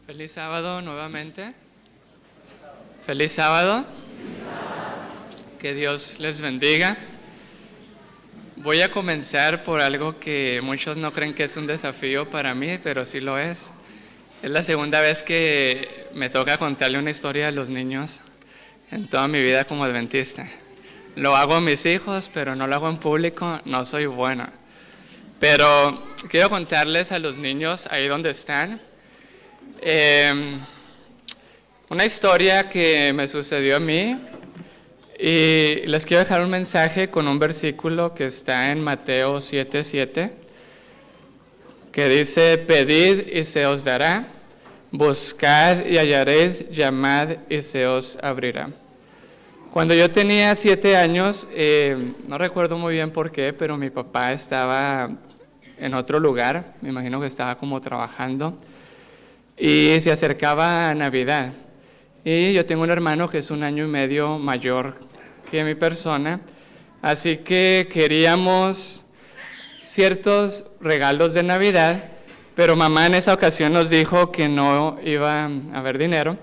Feliz sábado nuevamente. Feliz sábado. Que Dios les bendiga. Voy a comenzar por algo que muchos no creen que es un desafío para mí, pero sí lo es. Es la segunda vez que me toca contarle una historia a los niños en toda mi vida como adventista. Lo hago a mis hijos, pero no lo hago en público, no soy bueno. Pero quiero contarles a los niños ahí donde están una historia que me sucedió a mí y les quiero dejar un mensaje con un versículo que está en Mateo 7:7 que dice: pedid y se os dará, buscad y hallaréis, llamad y se os abrirá. Cuando yo tenía 7 años, no recuerdo muy bien por qué, pero mi papá estaba en otro lugar, me imagino que estaba como trabajando, y se acercaba a Navidad. Y yo tengo un hermano que es 1 año y medio mayor que mi persona, así que queríamos ciertos regalos de Navidad, pero mamá en esa ocasión nos dijo que no iba a haber dinero.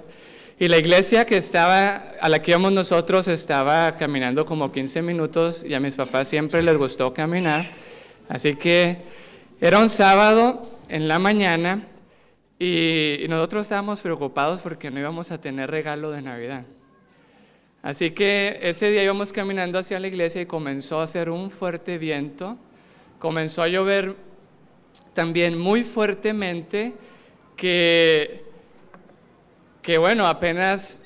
Y la iglesia a la que íbamos nosotros estaba caminando como 15 minutos y a mis papás siempre les gustó caminar. Así que era un sábado en la mañana y nosotros estábamos preocupados porque no íbamos a tener regalo de Navidad. Así que ese día íbamos caminando hacia la iglesia y comenzó a hacer un fuerte viento. Comenzó a llover también muy fuertemente que bueno, apenas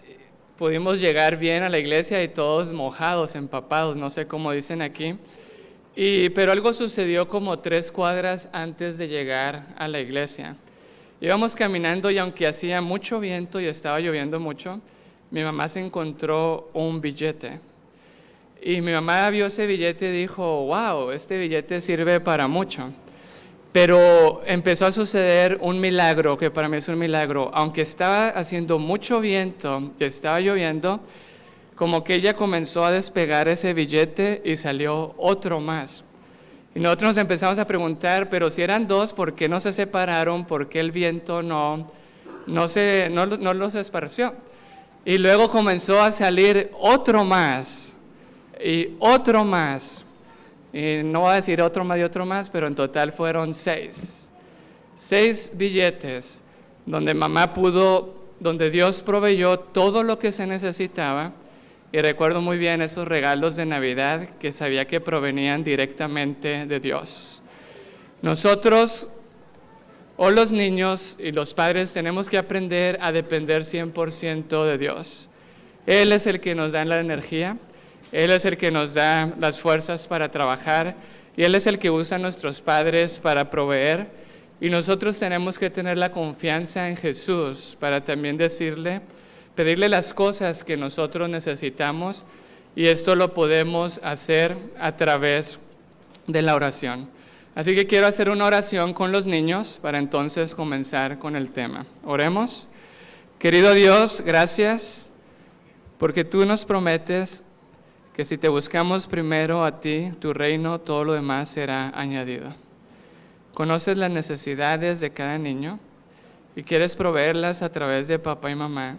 pudimos llegar bien a la iglesia y todos mojados, empapados, no sé cómo dicen aquí. Pero algo sucedió como 3 cuadras antes de llegar a la iglesia. Íbamos caminando y aunque hacía mucho viento y estaba lloviendo mucho, mi mamá se encontró un billete. Y mi mamá vio ese billete y dijo: wow, este billete sirve para mucho. Pero empezó a suceder un milagro, que para mí es un milagro. Aunque estaba haciendo mucho viento y estaba lloviendo, como que ella comenzó a despegar ese billete y salió otro más. Y nosotros nos empezamos a preguntar, pero si eran 2, ¿por qué no se separaron? ¿Por qué el viento no los esparció? Y luego comenzó a salir otro más y otro más. Y no voy a decir otro más y otro más, pero en total fueron 6. 6 billetes donde Dios proveyó todo lo que se necesitaba. Y recuerdo muy bien esos regalos de Navidad que sabía que provenían directamente de Dios. Nosotros, o los niños y los padres, tenemos que aprender a depender 100% de Dios. Él es el que nos da la energía, Él es el que nos da las fuerzas para trabajar y Él es el que usa a nuestros padres para proveer. Y nosotros tenemos que tener la confianza en Jesús para también pedirle las cosas que nosotros necesitamos, y esto lo podemos hacer a través de la oración. Así que quiero hacer una oración con los niños para entonces comenzar con el tema. Oremos. Querido Dios, gracias porque tú nos prometes que si te buscamos primero a ti, tu reino, todo lo demás será añadido. Conoces las necesidades de cada niño y quieres proveerlas a través de papá y mamá.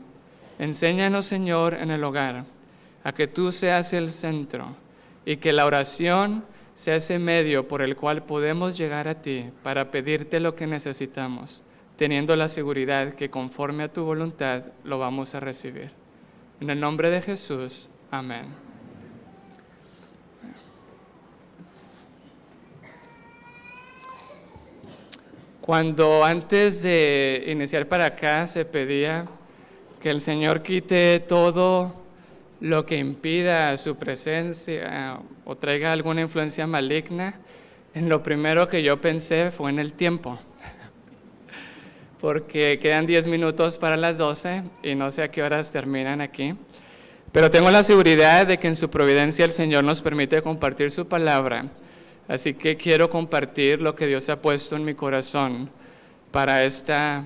Enséñanos, Señor, en el hogar, a que tú seas el centro y que la oración sea ese medio por el cual podemos llegar a ti para pedirte lo que necesitamos, teniendo la seguridad que conforme a tu voluntad lo vamos a recibir. En el nombre de Jesús, amén. Cuando antes de iniciar para acá se pedía que el Señor quite todo lo que impida su presencia o traiga alguna influencia maligna, en lo primero que yo pensé fue en el tiempo, porque quedan 10 minutos para las 12 y no sé a qué horas terminan aquí, pero tengo la seguridad de que en su providencia el Señor nos permite compartir su palabra, así que quiero compartir lo que Dios ha puesto en mi corazón para esta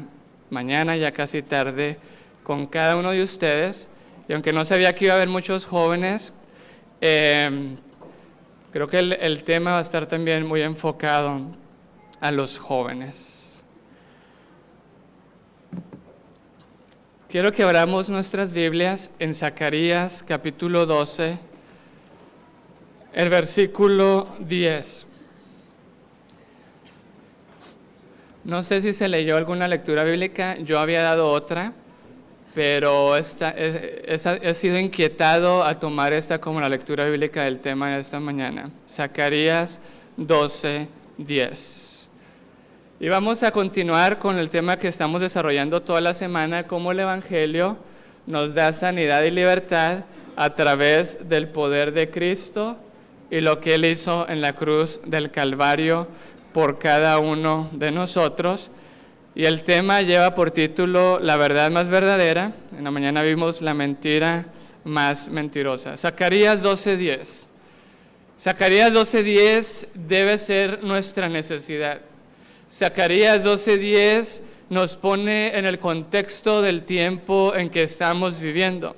mañana, ya casi tarde, con cada uno de ustedes. Y aunque no sabía que iba a haber muchos jóvenes, creo que el tema va a estar también muy enfocado a los jóvenes. Quiero que abramos nuestras Biblias en Zacarías capítulo 12, el versículo 10. No sé si se leyó alguna lectura bíblica, yo había dado otra, pero he sido inquietado a tomar esta como la lectura bíblica del tema de esta mañana. Zacarías 12, 10. Y vamos a continuar con el tema que estamos desarrollando toda la semana, cómo el Evangelio nos da sanidad y libertad a través del poder de Cristo y lo que Él hizo en la cruz del Calvario por cada uno de nosotros. Y el tema lleva por título La verdad más verdadera. En la mañana vimos la mentira más mentirosa. Zacarías 12:10. Zacarías 12:10 debe ser nuestra necesidad. Zacarías 12:10 nos pone en el contexto del tiempo en que estamos viviendo.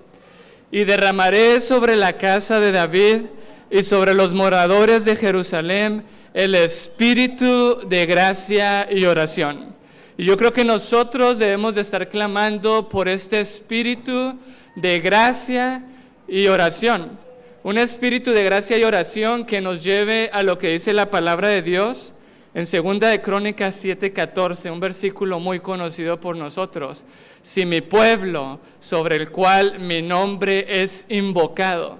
Y derramaré sobre la casa de David y sobre los moradores de Jerusalén el espíritu de gracia y oración. Y yo creo que nosotros debemos de estar clamando por este espíritu de gracia y oración. Un espíritu de gracia y oración que nos lleve a lo que dice la palabra de Dios en 2 de Crónicas 7:14, un versículo muy conocido por nosotros. Si mi pueblo, sobre el cual mi nombre es invocado,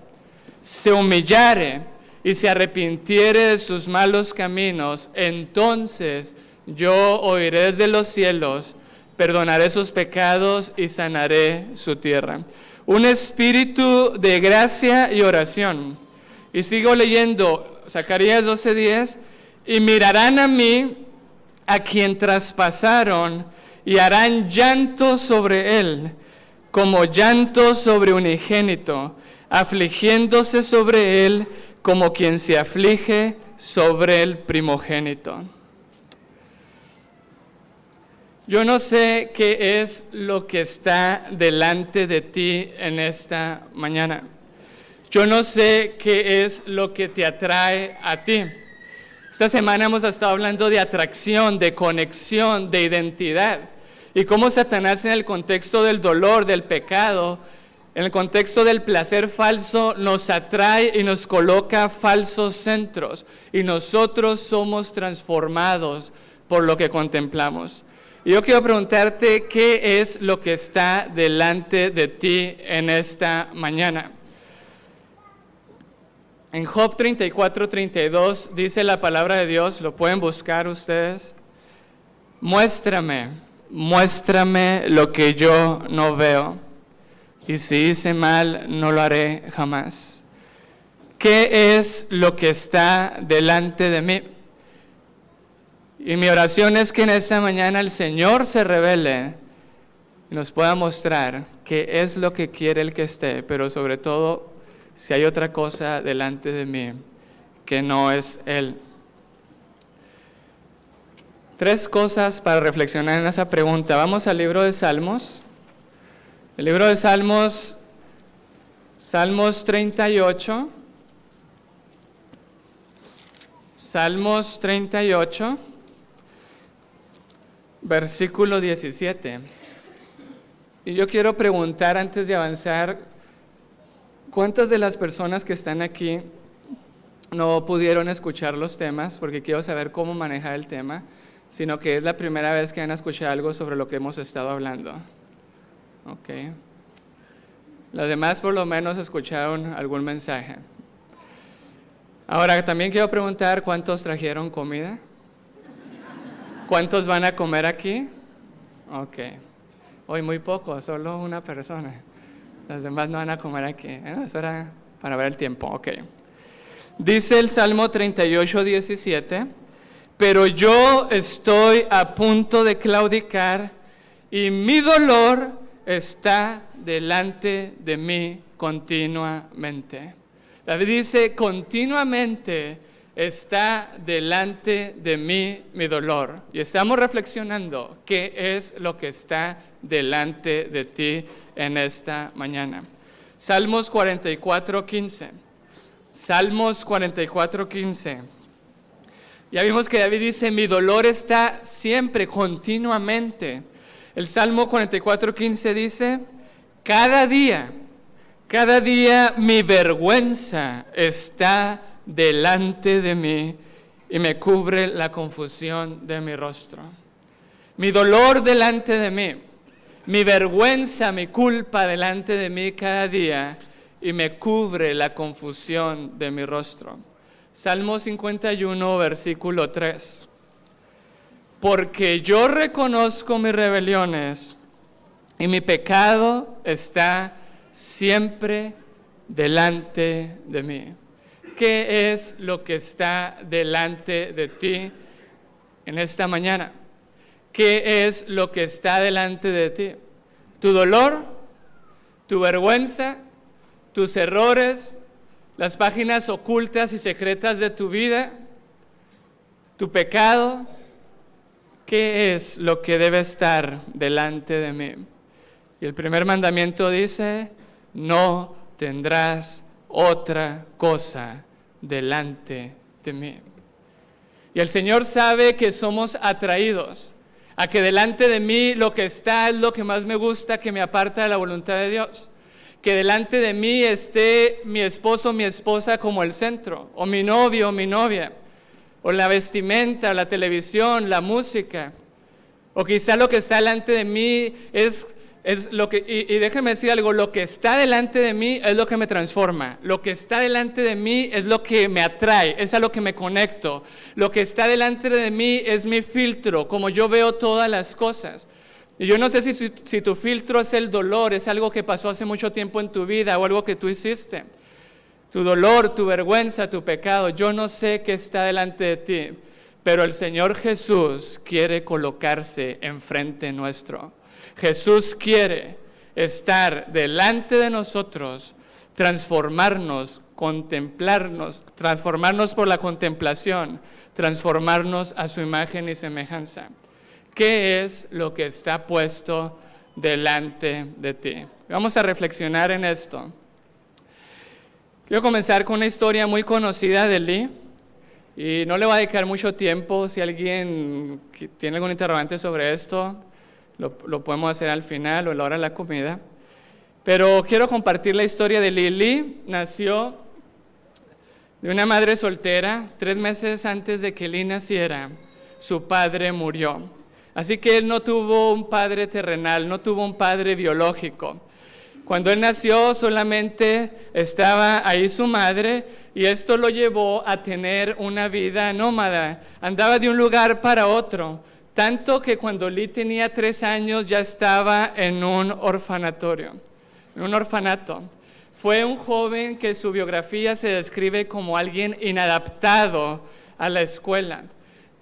se humillare y se arrepintiere de sus malos caminos, entonces yo oiré desde los cielos, perdonaré sus pecados y sanaré su tierra. Un espíritu de gracia y oración. Y sigo leyendo Zacarías 12:10. Y mirarán a mí, a quien traspasaron, y harán llanto sobre él, como llanto sobre unigénito, afligiéndose sobre él, como quien se aflige sobre el primogénito. Yo no sé qué es lo que está delante de ti en esta mañana. Yo no sé qué es lo que te atrae a ti. Esta semana hemos estado hablando de atracción, de conexión, de identidad. Y cómo Satanás en el contexto del dolor, del pecado, en el contexto del placer falso, nos atrae y nos coloca falsos centros. Y nosotros somos transformados por lo que contemplamos. Y yo quiero preguntarte, ¿qué es lo que está delante de ti en esta mañana? En Job 34:32 dice la palabra de Dios, lo pueden buscar ustedes. Muéstrame lo que yo no veo, y si hice mal, no lo haré jamás. ¿Qué es lo que está delante de mí? Y mi oración es que en esta mañana el Señor se revele y nos pueda mostrar qué es lo que quiere el que esté, pero sobre todo, si hay otra cosa delante de mí que no es Él. 3 cosas para reflexionar en esa pregunta. Vamos al libro de Salmos. El libro de Salmos, Salmos 38. Salmos 38, versículo 17. Y yo quiero preguntar antes de avanzar, ¿cuántas de las personas que están aquí no pudieron escuchar los temas? Porque quiero saber cómo manejar el tema, sino que es la primera vez que van a escuchar algo sobre lo que hemos estado hablando. Ok. Los demás por lo menos escucharon algún mensaje. Ahora, también quiero preguntar, ¿cuántos trajeron comida? ¿Cuántos van a comer aquí? Ok. Hoy muy poco, solo una persona. Los demás no van a comer aquí. Eso era para ver el tiempo. Ok. Dice el Salmo 38:17, pero yo estoy a punto de claudicar y mi dolor está delante de mí continuamente. David dice, continuamente está delante de mí mi dolor. Y estamos reflexionando qué es lo que está delante de ti en esta mañana. Salmos 44:15. Salmos 44:15. Ya vimos que David dice, mi dolor está siempre, continuamente. El Salmo 44:15 dice, cada día mi vergüenza está delante de mí y me cubre la confusión de mi rostro. Mi dolor delante de mí, mi vergüenza, mi culpa delante de mí cada día y me cubre la confusión de mi rostro. Salmo 51, versículo 3. Porque yo reconozco mis rebeliones y mi pecado está siempre delante de mí. ¿Qué es lo que está delante de ti en esta mañana? ¿Qué es lo que está delante de ti? ¿Tu dolor? ¿Tu vergüenza? ¿Tus errores? ¿Las páginas ocultas y secretas de tu vida? ¿Tu pecado? ¿Qué es lo que debe estar delante de mí? Y el primer mandamiento dice, no tendrás otra cosa delante de mí. Y el Señor sabe que somos atraídos a que delante de mí lo que está es lo que más me gusta, que me aparta de la voluntad de Dios. Que delante de mí esté mi esposo o mi esposa como el centro, o mi novio o mi novia, o la vestimenta, la televisión, la música, o quizá lo que está delante de mí es lo que, y déjenme decir algo, lo que está delante de mí es lo que me transforma, lo que está delante de mí es lo que me atrae, es a lo que me conecto, lo que está delante de mí es mi filtro, como yo veo todas las cosas. Y yo no sé si tu filtro es el dolor, es algo que pasó hace mucho tiempo en tu vida o algo que tú hiciste. Tu dolor, tu vergüenza, tu pecado, yo no sé qué está delante de ti, pero el Señor Jesús quiere colocarse enfrente nuestro. Jesús quiere estar delante de nosotros, transformarnos, contemplarnos, transformarnos por la contemplación, transformarnos a su imagen y semejanza. ¿Qué es lo que está puesto delante de ti? Vamos a reflexionar en esto. Quiero comenzar con una historia muy conocida de Lee, y no le voy a dedicar mucho tiempo. Si alguien tiene algún interrogante sobre esto, lo podemos hacer al final o a la hora de la comida. Pero quiero compartir la historia de Lee. Lee nació de una madre soltera. 3 meses antes de que Lee naciera, su padre murió. Así que él no tuvo un padre terrenal, no tuvo un padre biológico. Cuando él nació solamente estaba ahí su madre y esto lo llevó a tener una vida nómada. Andaba de un lugar para otro, tanto que cuando Lee tenía 3 años ya estaba en un orfanatorio, en un orfanato. Fue un joven que su biografía se describe como alguien inadaptado a la escuela.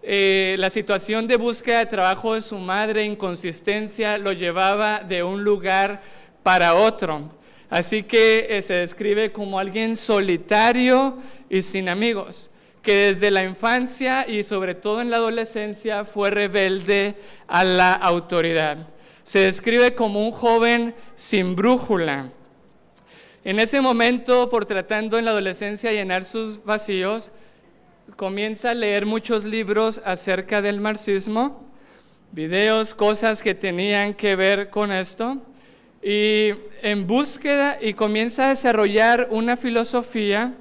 La situación de búsqueda de trabajo de su madre, inconsistencia, lo llevaba de un lugar para otro. Así que se describe como alguien solitario y sin amigos, que desde la infancia y sobre todo en la adolescencia fue rebelde a la autoridad. Se describe como un joven sin brújula. En ese momento, por tratando en la adolescencia llenar sus vacíos, comienza a leer muchos libros acerca del marxismo, videos, cosas que tenían que ver con esto, y en búsqueda, y comienza a desarrollar una filosofía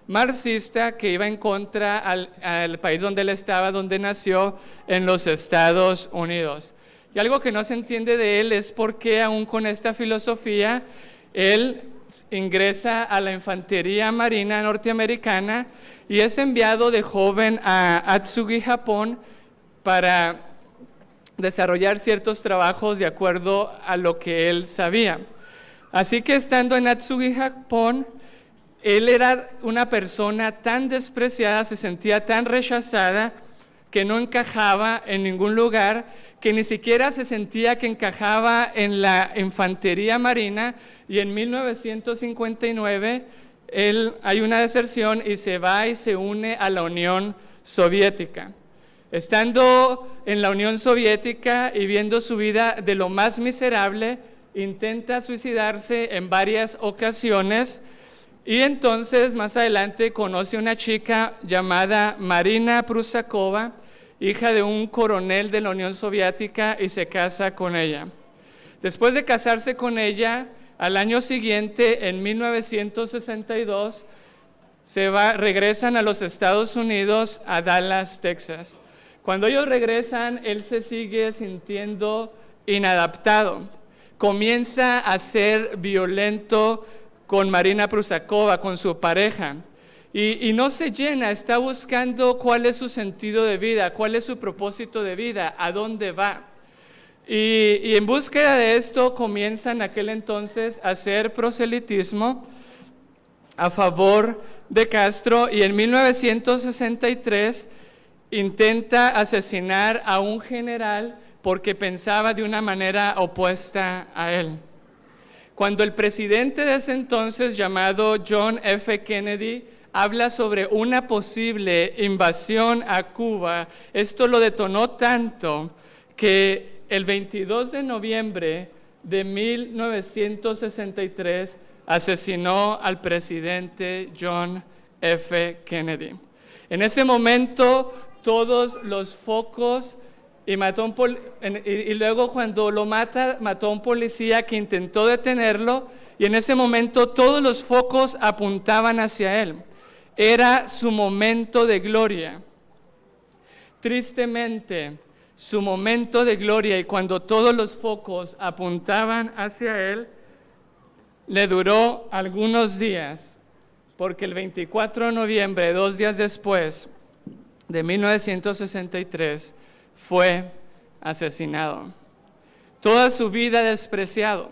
marxista que iba en contra al país donde él estaba, donde nació, en los Estados Unidos. Y algo que no se entiende de él es por qué aún con esta filosofía él ingresa a la infantería marina norteamericana y es enviado de joven a Atsugi, Japón, para desarrollar ciertos trabajos de acuerdo a lo que él sabía. Así que estando en Atsugi, Japón, él era una persona tan despreciada, se sentía tan rechazada, que no encajaba en ningún lugar, que ni siquiera se sentía que encajaba en la infantería marina, y en 1959 hay una deserción y se va y se une a la Unión Soviética. Estando en la Unión Soviética y viendo su vida de lo más miserable, intenta suicidarse en varias ocasiones, y entonces más adelante conoce a una chica llamada Marina Prusakova, hija de un coronel de la Unión Soviética, y se casa con ella. Después de casarse con ella, al año siguiente, en 1962, regresan a los Estados Unidos, a Dallas, Texas. Cuando ellos regresan, él se sigue sintiendo inadaptado. Comienza a ser violento con Marina Prusakova, con su pareja. Y no se llena, está buscando cuál es su sentido de vida, cuál es su propósito de vida, a dónde va. Y en búsqueda de esto comienza en aquel entonces a hacer proselitismo a favor de Castro, y en 1963 intenta asesinar a un general porque pensaba de una manera opuesta a él. Cuando el presidente de ese entonces, llamado John F. Kennedy, habla sobre una posible invasión a Cuba, esto lo detonó tanto que el 22 de noviembre de 1963 asesinó al presidente John F. Kennedy. En ese momento todos los focos, y luego cuando lo mató a un policía que intentó detenerlo, y en ese momento todos los focos apuntaban hacia él. Era su momento de gloria. Tristemente, su momento de gloria, y cuando todos los focos apuntaban hacia él, le duró algunos días, porque el 24 de noviembre, 2 días después de 1963, fue asesinado. Toda su vida despreciado,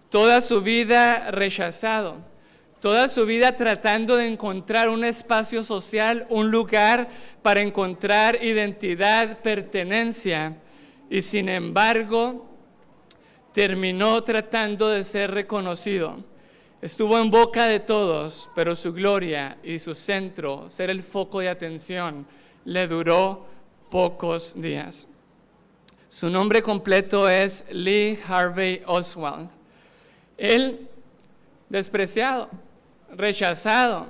toda su vida rechazado, toda su vida tratando de encontrar un espacio social, un lugar para encontrar identidad, pertenencia, y sin embargo terminó tratando de ser reconocido. Estuvo en boca de todos, pero su gloria y su centro, ser el foco de atención, le duró pocos días. Su nombre completo es Lee Harvey Oswald. Él, despreciado, rechazado,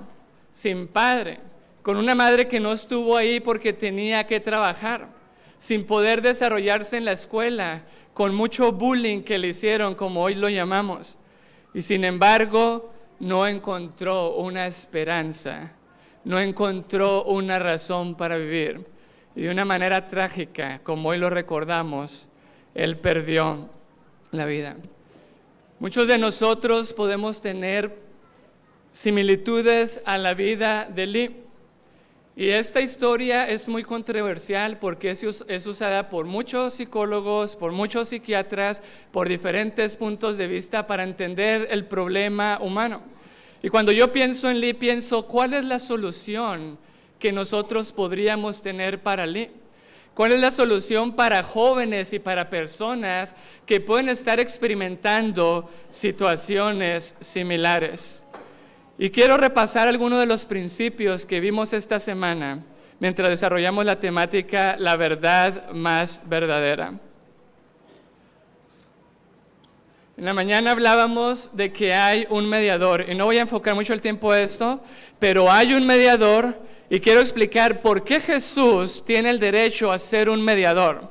sin padre, con una madre que no estuvo ahí porque tenía que trabajar, sin poder desarrollarse en la escuela, con mucho bullying que le hicieron, como hoy lo llamamos, y sin embargo no encontró una esperanza, no encontró una razón para vivir, y de una manera trágica, como hoy lo recordamos, él perdió la vida. Muchos de nosotros podemos tener similitudes a la vida de Lee. Y esta historia es muy controversial porque es usada por muchos psicólogos, por muchos psiquiatras, por diferentes puntos de vista para entender el problema humano. Y cuando yo pienso en Lee, pienso, ¿cuál es la solución que nosotros podríamos tener para Lee? ¿Cuál es la solución para jóvenes y para personas que pueden estar experimentando situaciones similares? Y quiero repasar algunos de los principios que vimos esta semana mientras desarrollamos la temática La verdad más verdadera. En la mañana hablábamos de que hay un mediador, y no voy a enfocar mucho el tiempo en esto, pero hay un mediador, y quiero explicar por qué Jesús tiene el derecho a ser un mediador.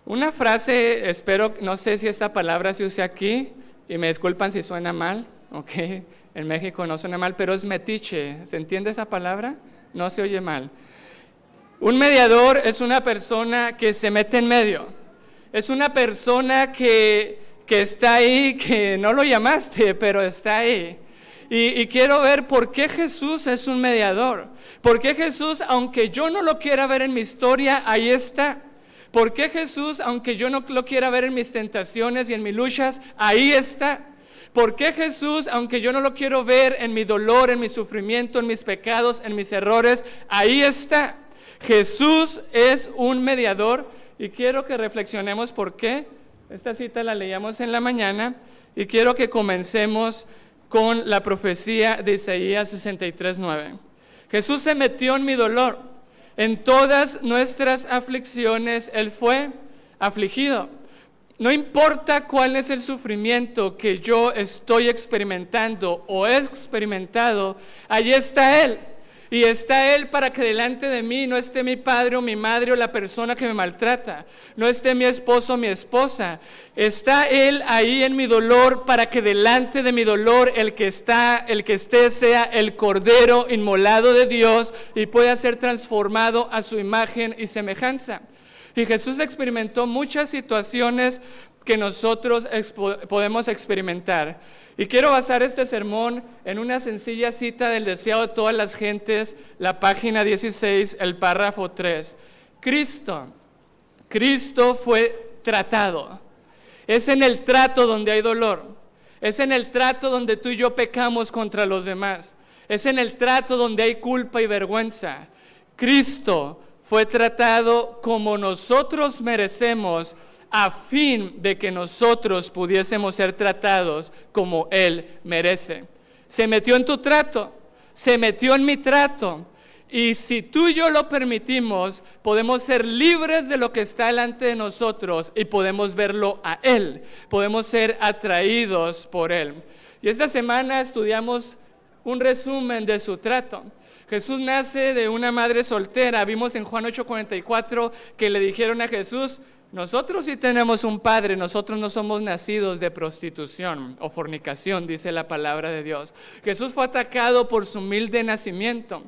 Una frase, no sé si esta palabra se usa aquí, y me disculpan si suena mal, ok. En México no suena mal, pero es metiche. ¿Se entiende esa palabra? No se oye mal. Un mediador es una persona que se mete en medio. Es una persona que está ahí, que no lo llamaste, pero está ahí. Y quiero ver por qué Jesús es un mediador. ¿Por qué Jesús, aunque yo no lo quiera ver en mi historia, ahí está? ¿Por qué Jesús, aunque yo no lo quiera ver en mis tentaciones y en mis luchas, ahí está? ¿Por qué Jesús, aunque yo no lo quiero ver en mi dolor, en mi sufrimiento, en mis pecados, en mis errores, ahí está? Jesús es un mediador, y quiero que reflexionemos por qué. Esta cita la leíamos en la mañana, y quiero que comencemos con la profecía de Isaías 63:9. Jesús se metió en mi dolor. En todas nuestras aflicciones Él fue afligido. No importa cuál es el sufrimiento que yo estoy experimentando o he experimentado, allí está Él. Y está Él para que delante de mí no esté mi padre o mi madre o la persona que me maltrata. No esté mi esposo o mi esposa. Está Él ahí en mi dolor para que delante de mi dolor el que esté sea el Cordero inmolado de Dios y pueda ser transformado a su imagen y semejanza. Y Jesús experimentó muchas situaciones que nosotros podemos experimentar. Y quiero basar este sermón en una sencilla cita del deseado de todas las gentes, la página 16, el párrafo 3. Cristo fue tratado. Es en el trato donde hay dolor. Es en el trato donde tú y yo pecamos contra los demás. Es en el trato donde hay culpa y vergüenza. Cristo fue tratado como nosotros merecemos, a fin de que nosotros pudiésemos ser tratados como Él merece. Se metió en tu trato, se metió en mi trato, y si tú y yo lo permitimos, podemos ser libres de lo que está delante de nosotros y podemos verlo a Él, podemos ser atraídos por Él. Y esta semana estudiamos un resumen de su trato. Jesús nace de una madre soltera. Vimos en Juan 8:44 que le dijeron a Jesús: nosotros sí tenemos un padre, nosotros no somos nacidos de prostitución o fornicación, dice la palabra de Dios. Jesús fue atacado por su humilde nacimiento.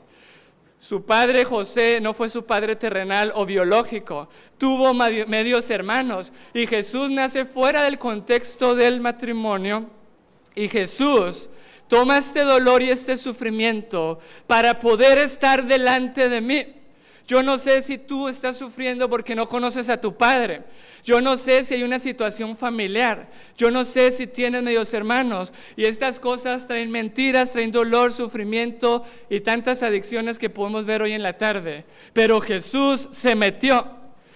Su padre José no fue su padre terrenal o biológico, tuvo medios hermanos y Jesús nace fuera del contexto del matrimonio y Jesús toma este dolor y este sufrimiento para poder estar delante de mí. Yo no sé si tú estás sufriendo porque no conoces a tu padre. Yo no sé si hay una situación familiar. Yo no sé si tienes medios hermanos. Y estas cosas traen mentiras, traen dolor, sufrimiento y tantas adicciones que podemos ver hoy en la tarde. Pero Jesús se metió.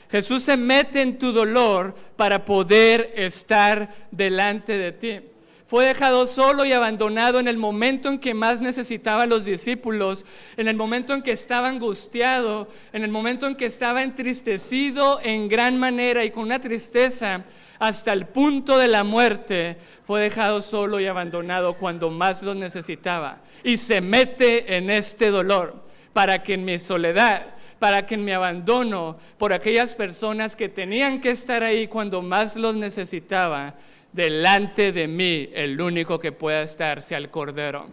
Jesús se mete en tu dolor para poder estar delante de ti. Fue dejado solo y abandonado en el momento en que más necesitaba a los discípulos, en el momento en que estaba angustiado, en el momento en que estaba entristecido en gran manera y con una tristeza hasta el punto de la muerte. Fue dejado solo y abandonado cuando más los necesitaba. Y se mete en este dolor para que en mi soledad, para que en mi abandono, por aquellas personas que tenían que estar ahí cuando más los necesitaba, delante de mí, el único que pueda estar sea el Cordero.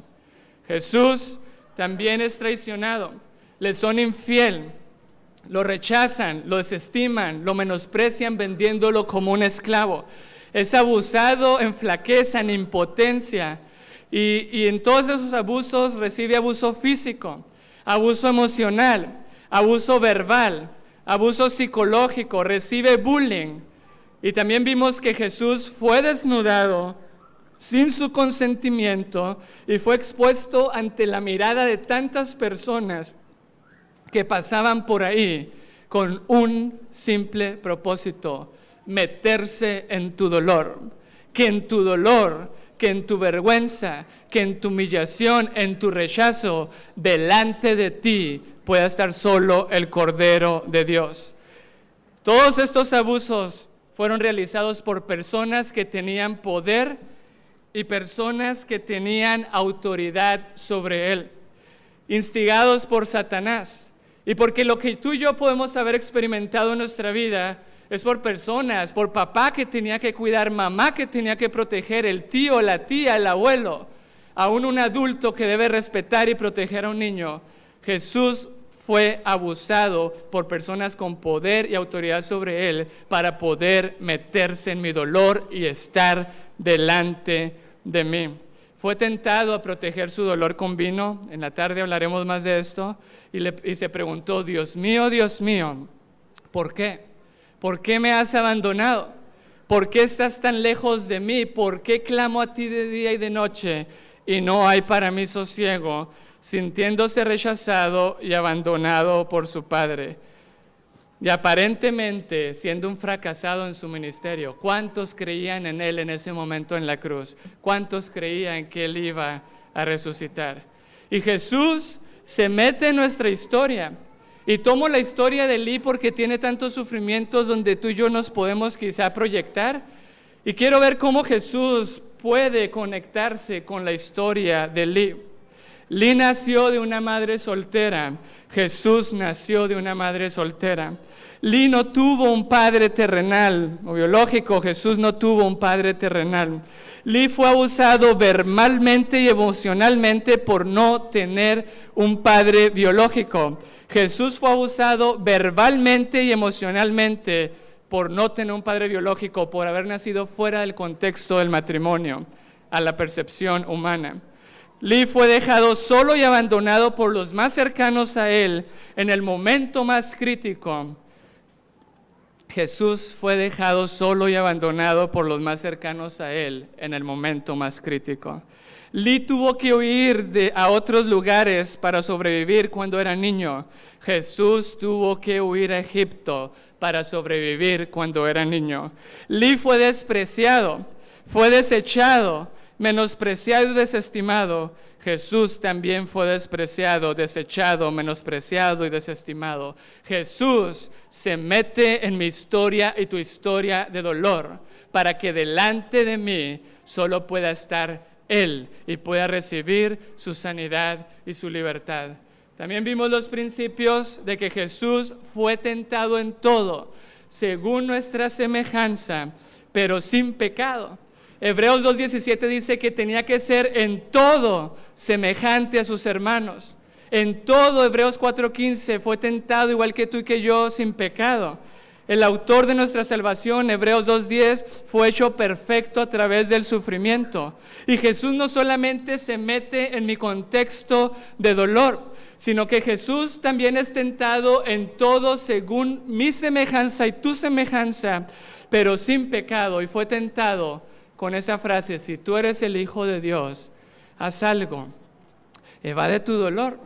Jesús también es traicionado, le son infiel, lo rechazan, lo desestiman, lo menosprecian vendiéndolo como un esclavo. Es abusado en flaqueza, en impotencia, y en todos esos abusos recibe abuso físico, abuso emocional, abuso verbal, abuso psicológico, recibe bullying. Y también vimos que Jesús fue desnudado sin su consentimiento y fue expuesto ante la mirada de tantas personas que pasaban por ahí con un simple propósito: meterse en tu dolor. Que en tu dolor, que en tu vergüenza, que en tu humillación, en tu rechazo, delante de ti pueda estar solo el Cordero de Dios. Todos estos abusos fueron realizados por personas que tenían poder y personas que tenían autoridad sobre él, instigados por Satanás. Y porque lo que tú y yo podemos haber experimentado en nuestra vida es por personas, por papá que tenía que cuidar, mamá que tenía que proteger, el tío, la tía, el abuelo, aún un adulto que debe respetar y proteger a un niño. Jesús fue abusado por personas con poder y autoridad sobre él para poder meterse en mi dolor y estar delante de mí. Fue tentado a proteger su dolor con vino. En la tarde hablaremos más de esto. Y se preguntó: Dios mío, ¿por qué? ¿Por qué me has abandonado? ¿Por qué estás tan lejos de mí? ¿Por qué clamo a ti de día y de noche y no hay para mí sosiego? Sintiéndose rechazado y abandonado por su padre. Y aparentemente siendo un fracasado en su ministerio. ¿Cuántos creían en él en ese momento en la cruz? ¿Cuántos creían que él iba a resucitar? Y Jesús se mete en nuestra historia. Y tomo la historia de Lee porque tiene tantos sufrimientos donde tú y yo nos podemos quizá proyectar. Y quiero ver cómo Jesús puede conectarse con la historia de Lee. Lee nació de una madre soltera. Jesús nació de una madre soltera. Lee no tuvo un padre terrenal o biológico. Jesús no tuvo un padre terrenal. Lee fue abusado verbalmente y emocionalmente por no tener un padre biológico. Jesús fue abusado verbalmente y emocionalmente por no tener un padre biológico, por haber nacido fuera del contexto del matrimonio, a la percepción humana. Lee fue dejado solo y abandonado por los más cercanos a él en el momento más crítico. Jesús fue dejado solo y abandonado por los más cercanos a él en el momento más crítico. Lee tuvo que huir a otros lugares para sobrevivir cuando era niño. Jesús tuvo que huir a Egipto para sobrevivir cuando era niño. Lee fue despreciado, fue desechado, menospreciado y desestimado. Jesús también fue despreciado, desechado, menospreciado y desestimado. Jesús se mete en mi historia y tu historia de dolor para que delante de mí solo pueda estar Él y pueda recibir su sanidad y su libertad. También vimos los principios de que Jesús fue tentado en todo, según nuestra semejanza, pero sin pecado. Hebreos 2:17 dice que tenía que ser en todo semejante a sus hermanos. En todo, Hebreos 4:15, fue tentado igual que tú y que yo, sin pecado. El autor de nuestra salvación, Hebreos 2:10, fue hecho perfecto a través del sufrimiento. Y Jesús no solamente se mete en mi contexto de dolor, sino que Jesús también es tentado en todo según mi semejanza y tu semejanza, pero sin pecado. Y fue tentado con esa frase: si tú eres el Hijo de Dios, haz algo, evade tu dolor.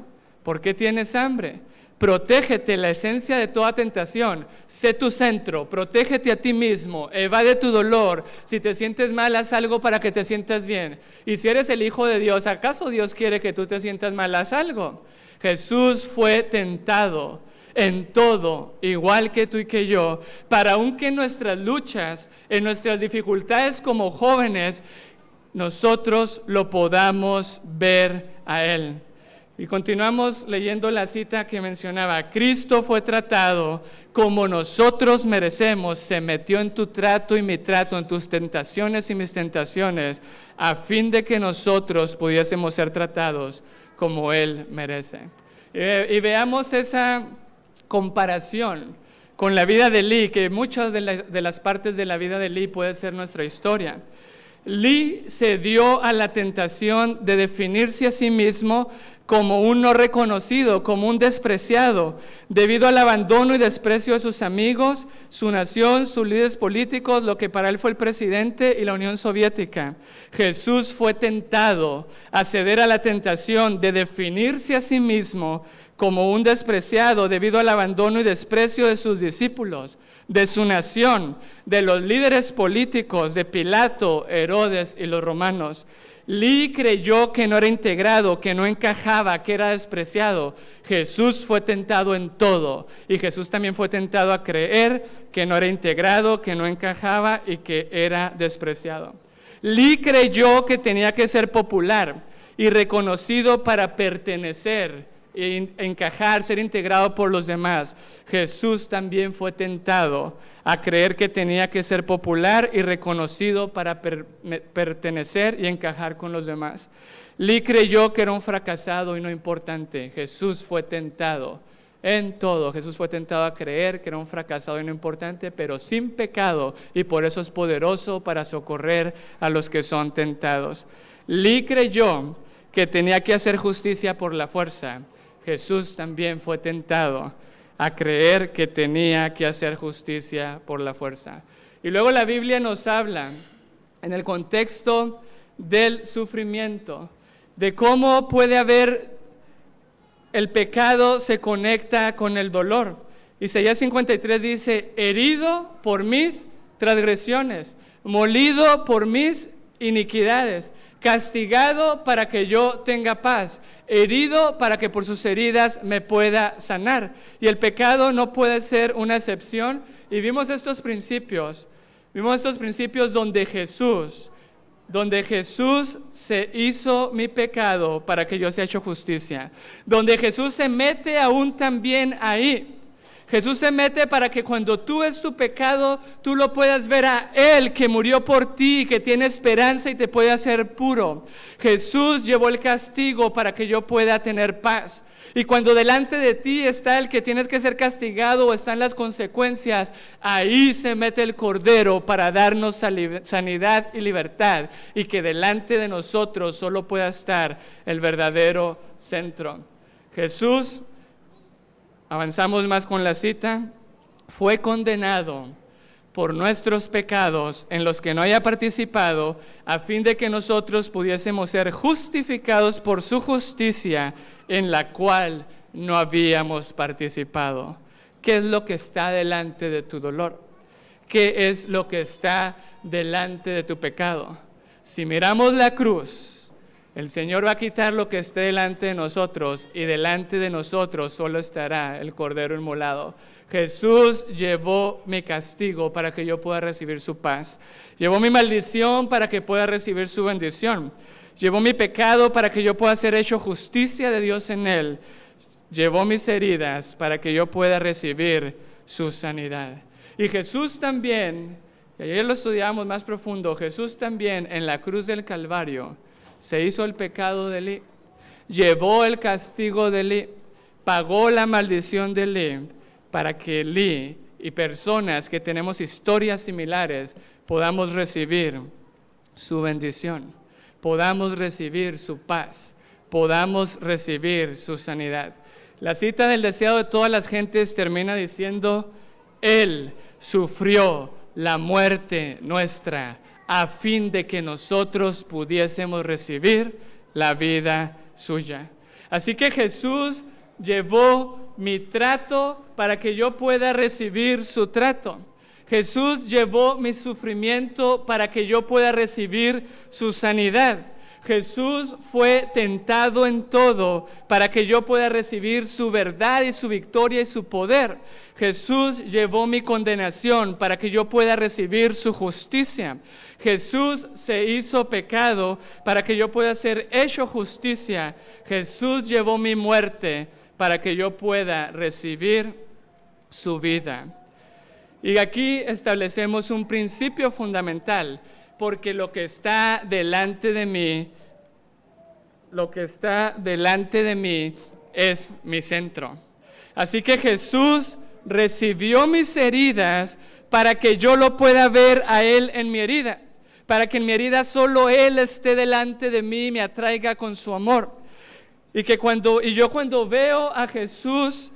¿Por qué tienes hambre? Protégete, la esencia de toda tentación. Sé tu centro, protégete a ti mismo, evade tu dolor. Si te sientes mal, haz algo para que te sientas bien. Y si eres el Hijo de Dios, ¿acaso Dios quiere que tú te sientas mal? Haz algo. Jesús fue tentado en todo, igual que tú y que yo, para aunque en nuestras luchas, en nuestras dificultades como jóvenes, nosotros lo podamos ver a Él. Y continuamos leyendo la cita que mencionaba: Cristo fue tratado como nosotros merecemos, se metió en tu trato y mi trato, en tus tentaciones y mis tentaciones, a fin de que nosotros pudiésemos ser tratados como Él merece. Y veamos esa comparación con la vida de Lee, que muchas de las partes de la vida de Lee puede ser nuestra historia. Lee se dio a la tentación de definirse a sí mismo como un no reconocido, como un despreciado, debido al abandono y desprecio de sus amigos, su nación, sus líderes políticos, lo que para él fue el presidente y la Unión Soviética. Jesús fue tentado a ceder a la tentación de definirse a sí mismo como un despreciado debido al abandono y desprecio de sus discípulos, de su nación, de los líderes políticos, de Pilato, Herodes y los romanos. Lee creyó que no era integrado, que no encajaba, que era despreciado. Jesús fue tentado en todo, y Jesús también fue tentado a creer que no era integrado, que no encajaba y que era despreciado. Lee creyó que tenía que ser popular y reconocido para pertenecer, encajar, ser integrado por los demás. Jesús también fue tentado a creer que tenía que ser popular y reconocido para pertenecer y encajar con los demás. Lee creyó que era un fracasado y no importante. Jesús fue tentado en todo. Jesús fue tentado a creer que era un fracasado y no importante, pero sin pecado, y por eso es poderoso para socorrer a los que son tentados. Lee creyó que tenía que hacer justicia por la fuerza. Jesús también fue tentado a creer que tenía que hacer justicia por la fuerza. Y luego la Biblia nos habla, en el contexto del sufrimiento, de cómo puede haber el pecado se conecta con el dolor. Isaías 53 dice: herido por mis transgresiones, molido por mis iniquidades, castigado para que yo tenga paz, herido para que por sus heridas me pueda sanar. Y el pecado no puede ser una excepción. Y vimos estos principios donde Jesús donde Jesús se hizo mi pecado para que yo sea hecho justicia, donde Jesús se mete aún también ahí. Jesús se mete para que cuando tú ves tu pecado, tú lo puedas ver a Él que murió por ti, que tiene esperanza y te puede hacer puro. Jesús llevó el castigo para que yo pueda tener paz. Y cuando delante de ti está el que tienes que ser castigado o están las consecuencias, ahí se mete el Cordero para darnos sanidad y libertad, y que delante de nosotros solo pueda estar el verdadero centro. Jesús, avanzamos más con la cita, fue condenado por nuestros pecados en los que no haya participado, a fin de que nosotros pudiésemos ser justificados por su justicia, en la cual no habíamos participado. ¿Qué es lo que está delante de tu dolor? ¿Qué es lo que está delante de tu pecado? Si miramos la cruz, el Señor va a quitar lo que esté delante de nosotros, y delante de nosotros solo estará el Cordero inmolado. Jesús llevó mi castigo para que yo pueda recibir su paz. Llevó mi maldición para que pueda recibir su bendición. Llevó mi pecado para que yo pueda ser hecho justicia de Dios en Él. Llevó mis heridas para que yo pueda recibir su sanidad. Y Jesús también, y ayer lo estudiamos más profundo, Jesús también en la cruz del Calvario se hizo el pecado de Eli, llevó el castigo de Eli, pagó la maldición de Eli, para que Eli y personas que tenemos historias similares podamos recibir su bendición, podamos recibir su paz, podamos recibir su sanidad. La cita del deseado de todas las gentes termina diciendo: Él sufrió la muerte nuestra, a fin de que nosotros pudiésemos recibir la vida suya. Así que Jesús llevó mi trato para que yo pueda recibir su trato. Jesús llevó mi sufrimiento para que yo pueda recibir su sanidad. Jesús fue tentado en todo para que yo pueda recibir su verdad y su victoria y su poder. Jesús llevó mi condenación para que yo pueda recibir su justicia. Jesús se hizo pecado para que yo pueda ser hecho justicia. Jesús llevó mi muerte para que yo pueda recibir su vida. Y aquí establecemos un principio fundamental, porque lo que está delante de mí es mi centro. Así que Jesús recibió mis heridas para que yo lo pueda ver a Él en mi herida, para que en mi herida solo Él esté delante de mí y me atraiga con su amor. Y yo cuando veo a Jesús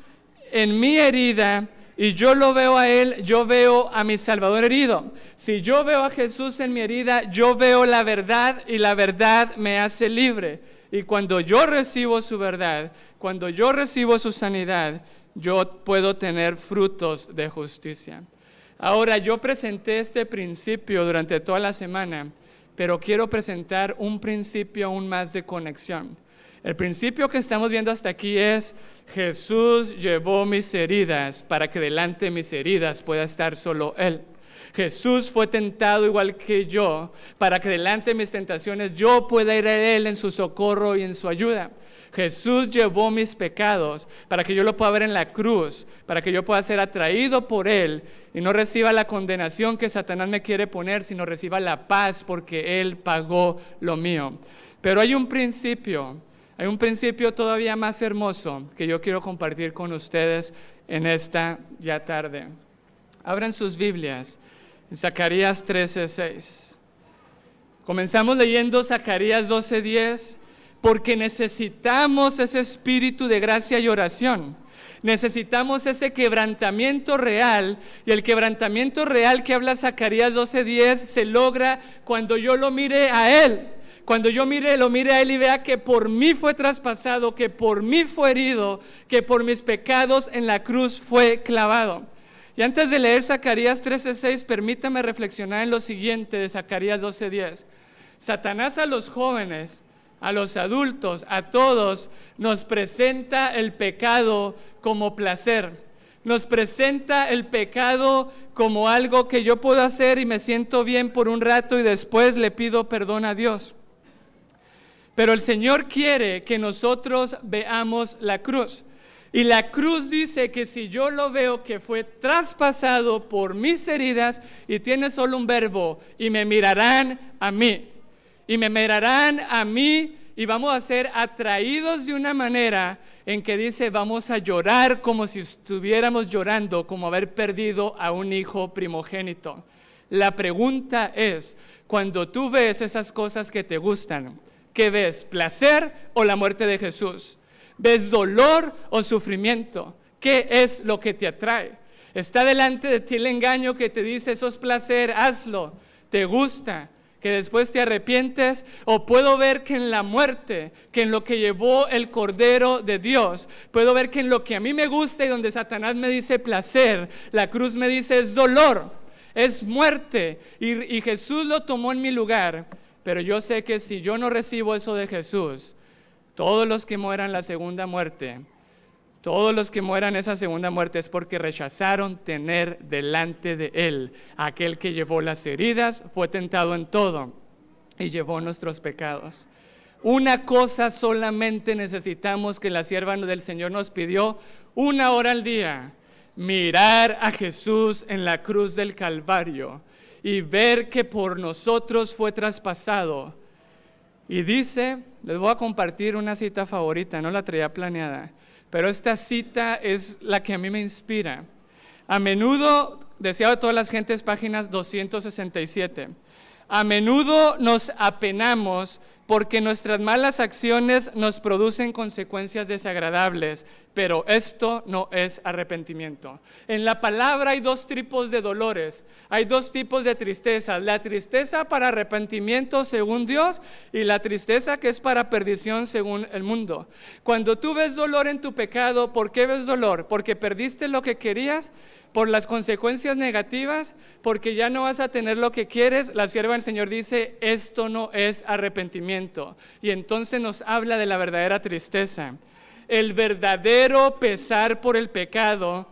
en mi herida y yo lo veo a Él, yo veo a mi Salvador herido. Si yo veo a Jesús en mi herida, yo veo la verdad y la verdad me hace libre. Y cuando yo recibo su verdad, cuando yo recibo su sanidad, yo puedo tener frutos de justicia. Ahora, yo presenté este principio durante toda la semana, pero quiero presentar un principio aún más de conexión. El principio que estamos viendo hasta aquí es: Jesús llevó mis heridas para que delante de mis heridas pueda estar solo Él. Jesús fue tentado igual que yo para que delante de mis tentaciones yo pueda ir a Él en su socorro y en su ayuda. Jesús llevó mis pecados para que yo lo pueda ver en la cruz, para que yo pueda ser atraído por Él y no reciba la condenación que Satanás me quiere poner, sino reciba la paz porque Él pagó lo mío. Pero hay un principio todavía más hermoso que yo quiero compartir con ustedes en esta ya tarde. Abran sus Biblias en Zacarías 13:6. Comenzamos leyendo Zacarías 12:10 porque necesitamos ese espíritu de gracia y oración. Necesitamos ese quebrantamiento real, y el quebrantamiento real que habla Zacarías 12:10 se logra cuando yo lo mire a Él. Cuando yo lo mire a Él y vea que por mí fue traspasado, que por mí fue herido, que por mis pecados en la cruz fue clavado. Y antes de leer Zacarías 13:6, permítame reflexionar en lo siguiente de Zacarías 12:10. Satanás a los jóvenes, a los adultos, a todos, nos presenta el pecado como placer. Nos presenta el pecado como algo que yo puedo hacer y me siento bien por un rato y después le pido perdón a Dios. Pero el Señor quiere que nosotros veamos la cruz. Y la cruz dice que si yo lo veo que fue traspasado por mis heridas y tiene solo un verbo, y me mirarán a mí. Y me mirarán a mí y vamos a ser atraídos de una manera en que dice vamos a llorar como si estuviéramos llorando, como haber perdido a un hijo primogénito. La pregunta es, cuando tú ves esas cosas que te gustan, ¿qué ves? ¿Placer o la muerte de Jesús? ¿Ves dolor o sufrimiento? ¿Qué es lo que te atrae? Está delante de ti el engaño que te dice, eso es placer, hazlo, te gusta, que después te arrepientes, o puedo ver que en la muerte, que en lo que llevó el Cordero de Dios, puedo ver que en lo que a mí me gusta y donde Satanás me dice placer, la cruz me dice es dolor, es muerte, y Jesús lo tomó en mi lugar, pero yo sé que si yo no recibo eso de Jesús, todos los que mueran la segunda muerte, todos los que mueran esa segunda muerte es porque rechazaron tener delante de Él aquel que llevó las heridas, fue tentado en todo y llevó nuestros pecados. Una cosa solamente necesitamos que la sierva del Señor nos pidió, 1 hora al día, mirar a Jesús en la cruz del Calvario y ver que por nosotros fue traspasado. Y dice, les voy a compartir una cita favorita, no la traía planeada, pero esta cita es la que a mí me inspira. A menudo, deseado de todas las gentes, páginas 267, a menudo nos apenamos porque nuestras malas acciones nos producen consecuencias desagradables, pero esto no es arrepentimiento. En la palabra hay 2 tipos de dolores, hay 2 tipos de tristezas, la tristeza para arrepentimiento según Dios y la tristeza que es para perdición según el mundo. Cuando tú ves dolor en tu pecado, ¿por qué ves dolor? ¿Porque perdiste lo que querías? ¿Por las consecuencias negativas? ¿Porque ya no vas a tener lo que quieres? La sierva del Señor dice, esto no es arrepentimiento. Y entonces nos habla de la verdadera tristeza. El verdadero pesar por el pecado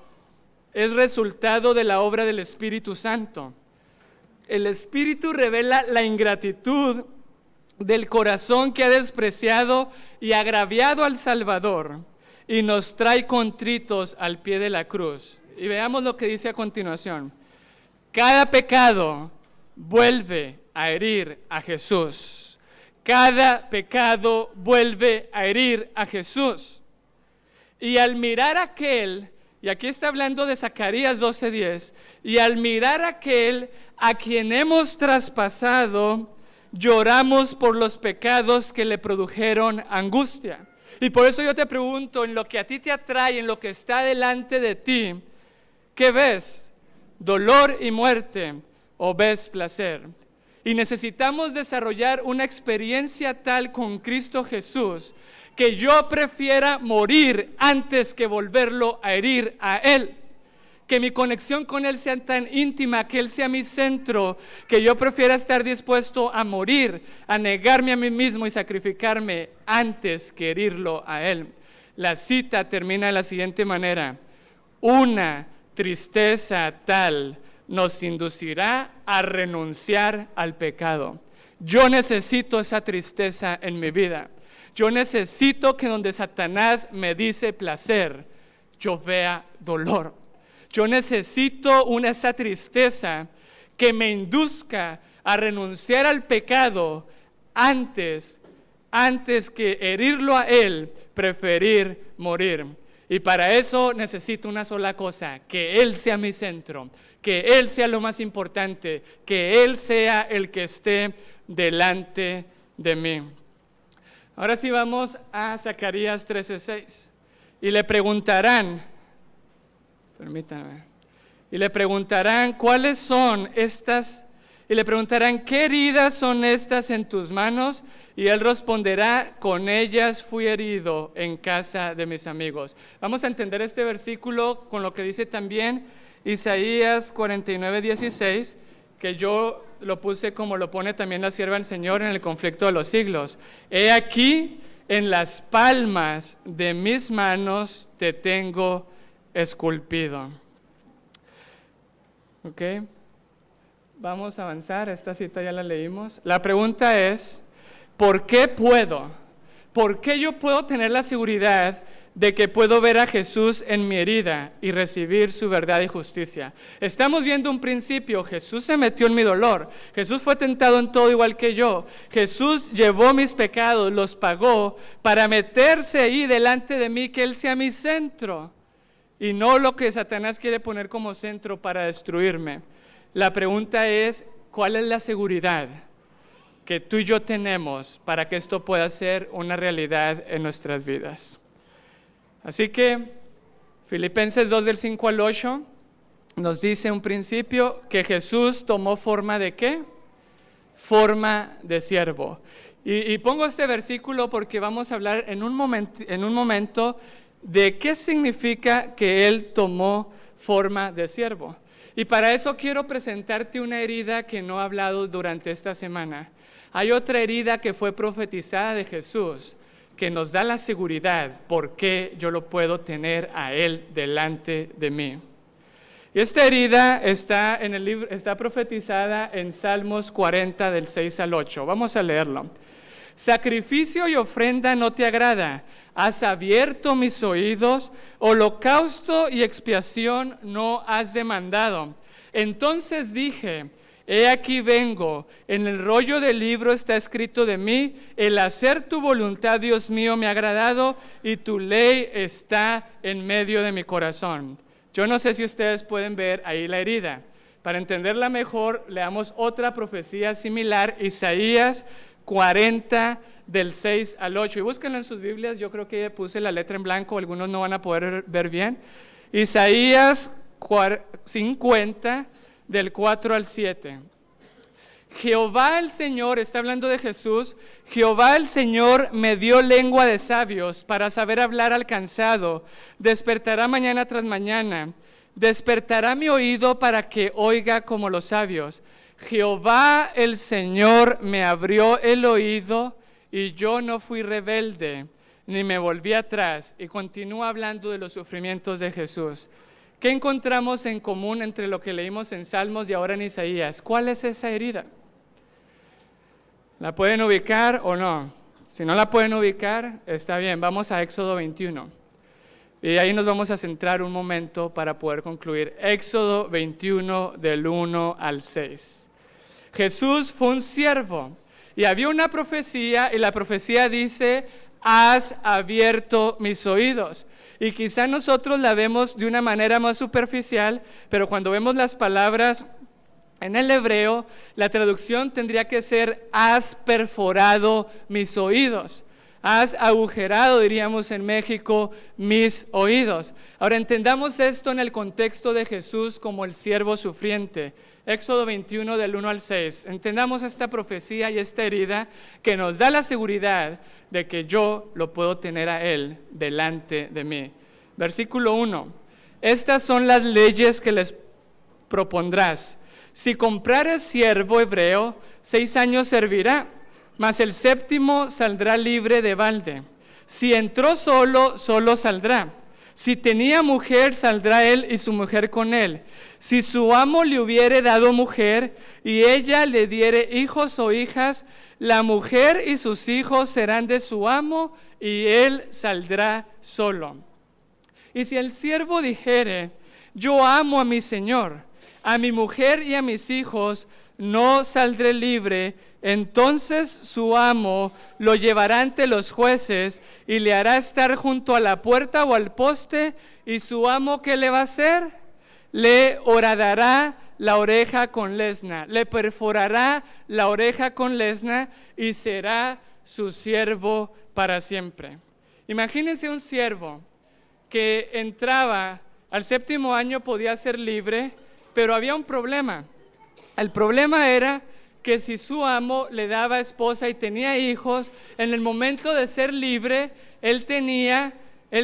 es resultado de la obra del Espíritu Santo. El Espíritu revela la ingratitud del corazón que ha despreciado y agraviado al Salvador y nos trae contritos al pie de la cruz. Y veamos lo que dice a continuación. Cada pecado vuelve a herir a Jesús. Cada pecado vuelve a herir a Jesús. Y al mirar a aquel, y aquí está hablando de Zacarías 12:10, y al mirar a aquel a quien hemos traspasado, lloramos por los pecados que le produjeron angustia. Y por eso yo te pregunto, en lo que a ti te atrae, en lo que está delante de ti, ¿qué ves? ¿Dolor y muerte o ves placer? Y necesitamos desarrollar una experiencia tal con Cristo Jesús que yo prefiera morir antes que volverlo a herir a Él. Que mi conexión con Él sea tan íntima, que Él sea mi centro, que yo prefiera estar dispuesto a morir, a negarme a mí mismo y sacrificarme antes que herirlo a Él. La cita termina de la siguiente manera. Una tristeza tal nos inducirá a renunciar al pecado. Yo necesito esa tristeza en mi vida. Yo necesito que donde Satanás me dice placer, yo vea dolor. Yo necesito esa tristeza que me induzca a renunciar al pecado antes que herirlo a Él, preferir morir. Y para eso necesito una sola cosa, que Él sea mi centro, que Él sea lo más importante, que Él sea el que esté delante de mí. Ahora sí vamos a Zacarías 13:6. Y le preguntarán, permítanme, y le preguntarán, ¿cuáles son estas? Y le preguntarán, ¿qué heridas son estas en tus manos? Y él responderá, con ellas fui herido en casa de mis amigos. Vamos a entender este versículo con lo que dice también Isaías 49:16, que yo lo puse como lo pone también la sierva del Señor en el conflicto de los siglos. He aquí, en las palmas de mis manos te tengo esculpido. ¿Ok? Vamos a avanzar, esta cita ya la leímos. La pregunta es, ¿por qué puedo? ¿Por qué yo puedo tener la seguridad de que puedo ver a Jesús en mi herida y recibir su verdad y justicia? Estamos viendo un principio. Jesús se metió en mi dolor. Jesús fue tentado en todo igual que yo. Jesús llevó mis pecados, los pagó para meterse ahí delante de mí, que Él sea mi centro y no lo que Satanás quiere poner como centro para destruirme. La pregunta es, ¿cuál es la seguridad que tú y yo tenemos para que esto pueda ser una realidad en nuestras vidas? Así que Filipenses 2 del 5 al 8 nos dice un principio que Jesús tomó forma ¿de qué? Forma de siervo. Y pongo este versículo porque vamos a hablar en un momento de qué significa que Él tomó forma de siervo. Y para eso quiero presentarte una herida que no he hablado durante esta semana. Hay otra herida que fue profetizada de Jesús, que nos da la seguridad por qué yo lo puedo tener a Él delante de mí. Y esta herida está en el libro, está profetizada en Salmos 40 del 6 al 8. Vamos a leerlo. Sacrificio y ofrenda no te agrada, has abierto mis oídos, holocausto y expiación no has demandado. Entonces dije, he aquí vengo, en el rollo del libro está escrito de mí, el hacer tu voluntad, Dios mío, me ha agradado, y tu ley está en medio de mi corazón. Yo no sé si ustedes pueden ver ahí la herida. Para entenderla mejor, leamos otra profecía similar, Isaías 40 del 6 al 8. Y búsquenlo en sus Biblias, yo creo que puse la letra en blanco, algunos no van a poder ver bien. Isaías 50 del 4 al 7. Jehová el Señor, está hablando de Jesús, Jehová el Señor me dio lengua de sabios para saber hablar al cansado, despertará mañana tras mañana, despertará mi oído para que oiga como los sabios. Jehová el Señor me abrió el oído y yo no fui rebelde, ni me volví atrás. Y continúa hablando de los sufrimientos de Jesús. ¿Qué encontramos en común entre lo que leímos en Salmos y ahora en Isaías? ¿Cuál es esa herida? ¿La pueden ubicar o no? Si no la pueden ubicar, está bien, vamos a Éxodo 21. Y ahí nos vamos a centrar un momento para poder concluir. Éxodo 21 del 1 al 6. Jesús fue un siervo y había una profecía y la profecía dice, has abierto mis oídos. Y quizá nosotros la vemos de una manera más superficial, pero cuando vemos las palabras en el hebreo, la traducción tendría que ser, has perforado mis oídos. Has agujerado, diríamos en México, mis oídos. Ahora entendamos esto en el contexto de Jesús como el siervo sufriente. Éxodo 21 del 1 al 6. Entendamos esta profecía y esta herida que nos da la seguridad de que yo lo puedo tener a Él delante de mí. Versículo 1. Estas son las leyes que les propondrás. Si comprares siervo hebreo, 6 años servirá, mas el 7º saldrá libre de balde. Si entró solo, solo saldrá. Si tenía mujer, saldrá él y su mujer con él. Si su amo le hubiere dado mujer y ella le diere hijos o hijas, la mujer y sus hijos serán de su amo y él saldrá solo. Y si el siervo dijere, yo amo a mi señor, a mi mujer y a mis hijos, no saldré libre, entonces su amo lo llevará ante los jueces y le hará estar junto a la puerta o al poste, y su amo, ¿qué le va a hacer? Le horadará la oreja con lesna, le perforará la oreja con lesna y será su siervo para siempre. Imagínense un siervo que entraba al 7º año, podía ser libre, pero había un problema. El problema era que si su amo le daba esposa y tenía hijos, en el momento de ser libre, él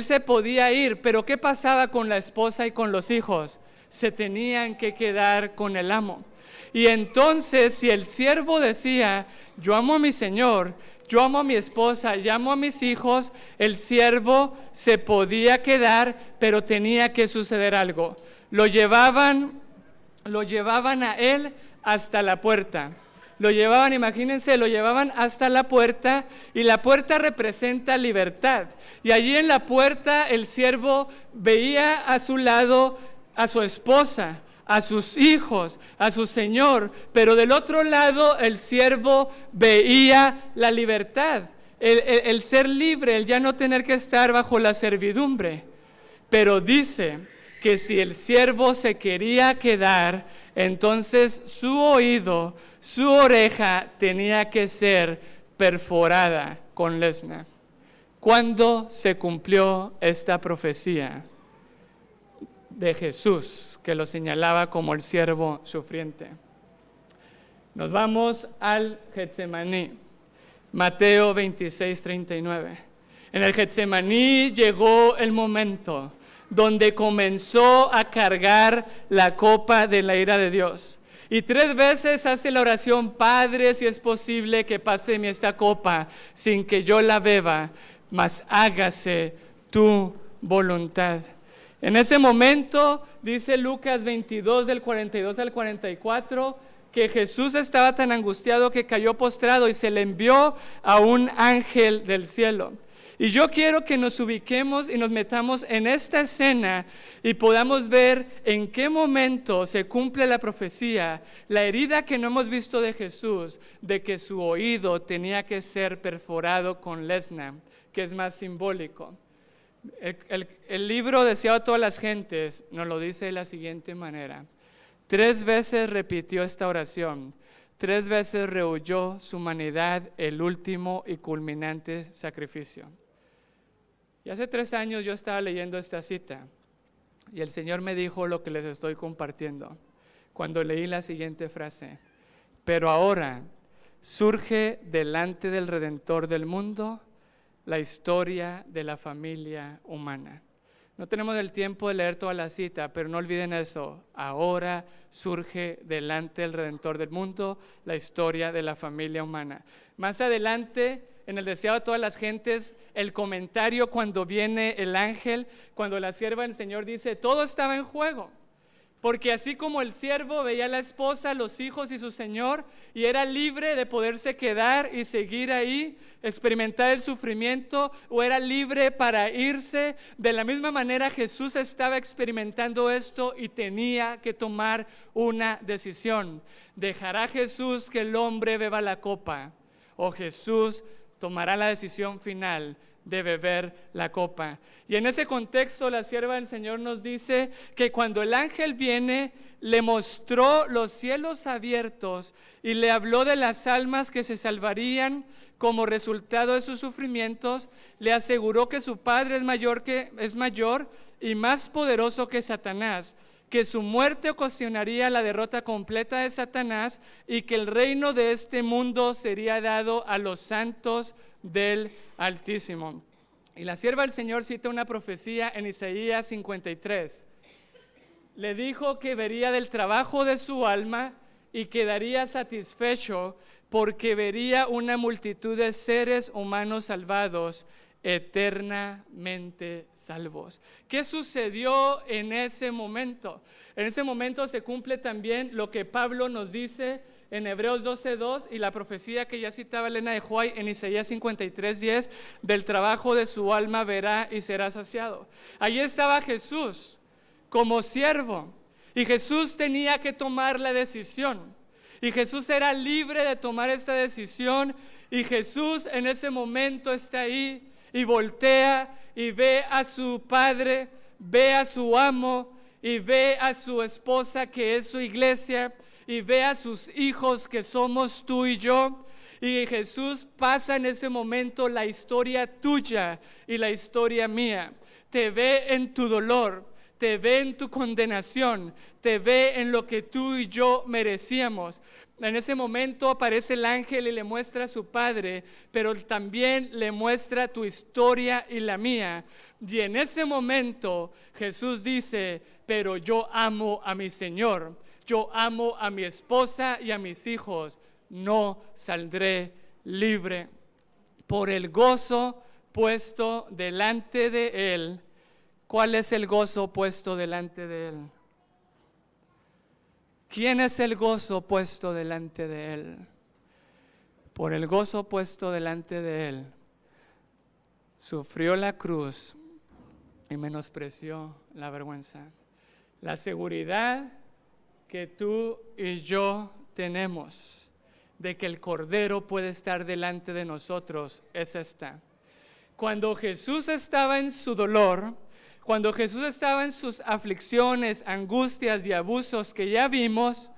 se podía ir. Pero ¿qué pasaba con la esposa y con los hijos? Se tenían que quedar con el amo. Y entonces, si el siervo decía, yo amo a mi señor, yo amo a mi esposa y amo a mis hijos, el siervo se podía quedar, pero tenía que suceder algo. Lo llevaban a él hasta la puerta. Lo llevaban, imagínense, lo llevaban hasta la puerta, y la puerta representa libertad. Y allí en la puerta el siervo veía a su lado a su esposa, a sus hijos, a su señor, pero del otro lado el siervo veía la libertad, el ser libre, el ya no tener que estar bajo la servidumbre. Pero dice que si el siervo se quería quedar, entonces su oído, su oreja tenía que ser perforada con lesna. ¿Cuándo se cumplió esta profecía de Jesús, que lo señalaba como el siervo sufriente? Nos vamos al Getsemaní, Mateo 26:39. En el Getsemaní llegó el momento donde comenzó a cargar la copa de la ira de Dios. Y 3 veces hace la oración: Padre, si es posible que pase de mí esta copa sin que yo la beba, mas hágase tu voluntad. En ese momento, dice Lucas 22, del 42 al 44, que Jesús estaba tan angustiado que cayó postrado y se le envió a un ángel del cielo. Y yo quiero que nos ubiquemos y nos metamos en esta escena y podamos ver en qué momento se cumple la profecía, la herida que no hemos visto de Jesús, de que su oído tenía que ser perforado con lesna, que es más simbólico. El libro Deseado a todas las gentes nos lo dice de la siguiente manera: 3 veces repitió esta oración, 3 veces rehuyó su humanidad el último y culminante sacrificio. Y hace 3 años yo estaba leyendo esta cita y el Señor me dijo lo que les estoy compartiendo cuando leí la siguiente frase: pero ahora surge delante del Redentor del mundo la historia de la familia humana. No tenemos el tiempo de leer toda la cita, pero no olviden eso: ahora surge delante del Redentor del mundo la historia de la familia humana. Más adelante, en el Deseado a todas las gentes, el comentario cuando viene el ángel, cuando la sierva del Señor dice: todo estaba en juego. Porque así como el siervo veía a la esposa, los hijos y su señor, y era libre de poderse quedar y seguir ahí, experimentar el sufrimiento, o era libre para irse, de la misma manera Jesús estaba experimentando esto y tenía que tomar una decisión. ¿Dejará Jesús que el hombre beba la copa, o Jesús tomará la decisión final de beber la copa? Y en ese contexto la sierva del Señor nos dice que cuando el ángel viene, le mostró los cielos abiertos y le habló de las almas que se salvarían como resultado de sus sufrimientos. Le aseguró que su Padre es mayor y más poderoso que Satanás, que su muerte ocasionaría la derrota completa de Satanás y que el reino de este mundo sería dado a los santos del Altísimo. Y la sierva del Señor cita una profecía en Isaías 53. Le dijo que vería del trabajo de su alma y quedaría satisfecho porque vería una multitud de seres humanos salvados, eternamente salvos. ¿Qué sucedió en ese momento? En ese momento se cumple también lo que Pablo nos dice en Hebreos 12:2 y la profecía que ya citaba Elena de White en Isaías 53:10, del trabajo de su alma verá y será saciado. Allí estaba Jesús como siervo y Jesús tenía que tomar la decisión y Jesús era libre de tomar esta decisión y Jesús en ese momento está ahí y voltea y ve a su Padre, ve a su amo y ve a su esposa que es su iglesia y ve a sus hijos que somos tú y yo. Y Jesús pasa en ese momento la historia tuya y la historia mía. Te ve en tu dolor, te ve en tu condenación, te ve en lo que tú y yo merecíamos. En ese momento aparece el ángel y le muestra a su Padre, pero también le muestra tu historia y la mía. Y en ese momento Jesús dice: pero yo amo a mi Señor, yo amo a mi esposa y a mis hijos, no saldré libre. por el gozo puesto delante de él. ¿Cuál es el gozo puesto delante de él? ¿Quién es el gozo puesto delante de él? Por el gozo puesto delante de él, sufrió la cruz y menospreció la vergüenza. La seguridad que tú y yo tenemos de que el Cordero puede estar delante de nosotros es esta. Cuando Jesús estaba en su dolor, cuando Jesús estaba en sus aflicciones, angustias y abusos que ya vimos,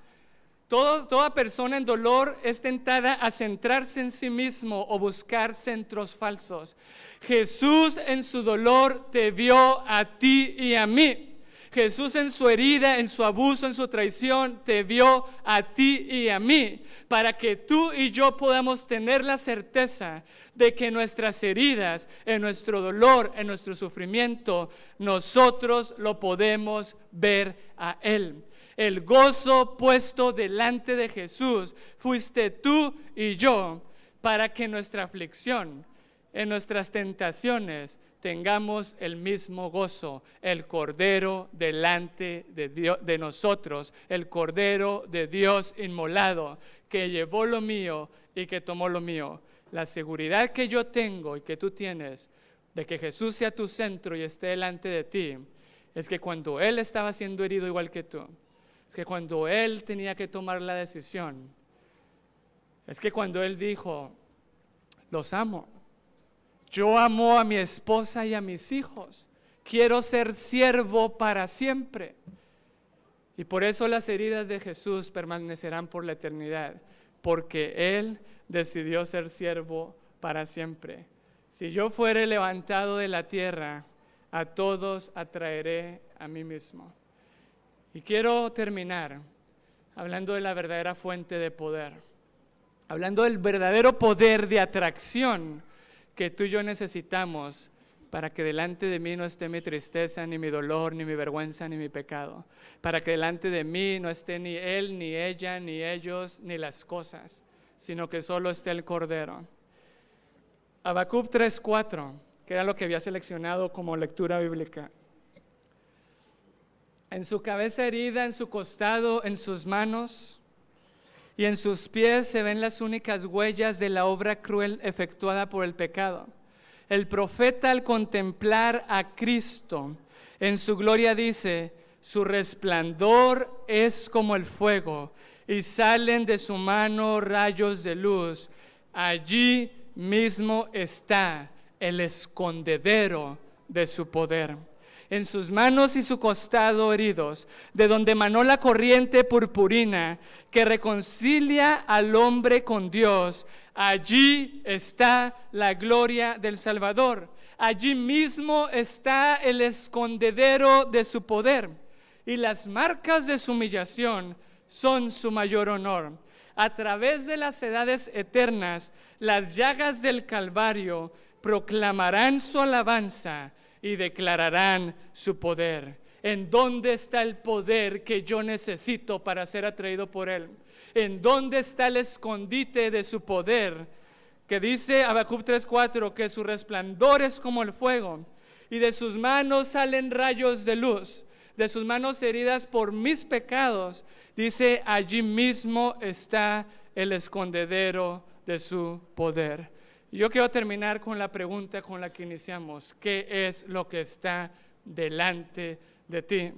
toda persona en dolor es tentada a centrarse en sí mismo o buscar centros falsos. Jesús en su dolor te vio a ti y a mí. Jesús en su herida, en su abuso, en su traición, te vio a ti y a mí, para que tú y yo podamos tener la certeza de que nuestras heridas, en nuestro dolor, en nuestro sufrimiento, nosotros lo podemos ver a Él. El gozo puesto delante de Jesús fuiste tú y yo, para que en nuestra aflicción, en nuestras tentaciones, tengamos el mismo gozo, el Cordero delante de Dios, de nosotros, el Cordero de Dios inmolado, que llevó lo mío y que tomó lo mío. La seguridad que yo tengo y que tú tienes de que Jesús sea tu centro y esté delante de ti, es que cuando Él estaba siendo herido igual que tú, es que cuando Él tenía que tomar la decisión, es que cuando Él dijo, los amo, yo amo a mi esposa y a mis hijos, quiero ser siervo para siempre. Y por eso las heridas de Jesús permanecerán por la eternidad, porque Él decidió ser siervo para siempre. Si yo fuere levantado de la tierra, a todos atraeré a mí mismo. Y quiero terminar hablando de la verdadera fuente de poder, hablando del verdadero poder de atracción que tú y yo necesitamos para que delante de mí no esté mi tristeza, ni mi dolor, ni mi vergüenza, ni mi pecado. Para que delante de mí no esté ni él, ni ella, ni ellos, ni las cosas, sino que solo esté el Cordero. Habacuc 3:4, que era lo que había seleccionado como lectura bíblica. En su cabeza herida, en su costado, en sus manos y en sus pies se ven las únicas huellas de la obra cruel efectuada por el pecado. El profeta, al contemplar a Cristo en su gloria, dice: su resplandor es como el fuego y salen de su mano rayos de luz. Allí mismo está el escondedero de su poder. En sus manos y su costado heridos, de donde emanó la corriente purpurina que reconcilia al hombre con Dios, allí está la gloria del Salvador. Allí mismo está el escondedero de su poder. Y las marcas de su humillación son su mayor honor. A través de las edades eternas, las llagas del Calvario proclamarán su alabanza y declararán su poder. ¿En dónde está el poder que yo necesito para ser atraído por Él? ¿En dónde está el escondite de su poder? Que dice Habacuc 3:4 que su resplandor es como el fuego y de sus manos salen rayos de luz. De sus manos heridas por mis pecados, dice, allí mismo está el escondedero de su poder. Yo quiero terminar con la pregunta con la que iniciamos. ¿Qué es lo que está delante de ti?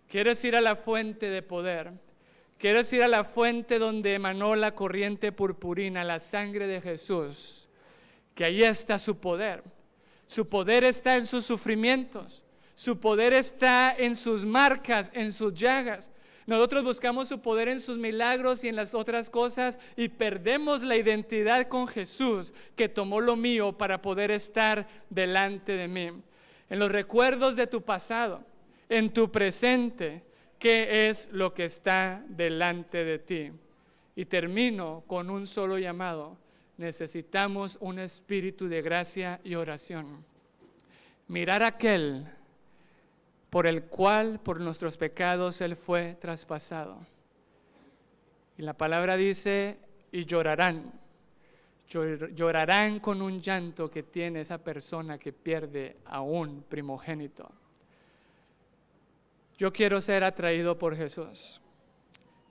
¿Quieres ir a la fuente de poder? ¿Quieres ir a la fuente donde emanó la corriente purpurina, la sangre de Jesús? Que ahí está su poder. Su poder está en sus sufrimientos. Su poder está en sus marcas, en sus llagas. Nosotros buscamos su poder en sus milagros y en las otras cosas y perdemos la identidad con Jesús, que tomó lo mío para poder estar delante de mí. En los recuerdos de tu pasado, en tu presente, ¿qué es lo que está delante de ti? Y termino con un solo llamado. Necesitamos un espíritu de gracia y oración. Mirar a aquel por el cual, por nuestros pecados, Él fue traspasado. Y la palabra dice, y llorarán. Llorarán con un llanto que tiene esa persona que pierde a un primogénito. Yo quiero ser atraído por Jesús.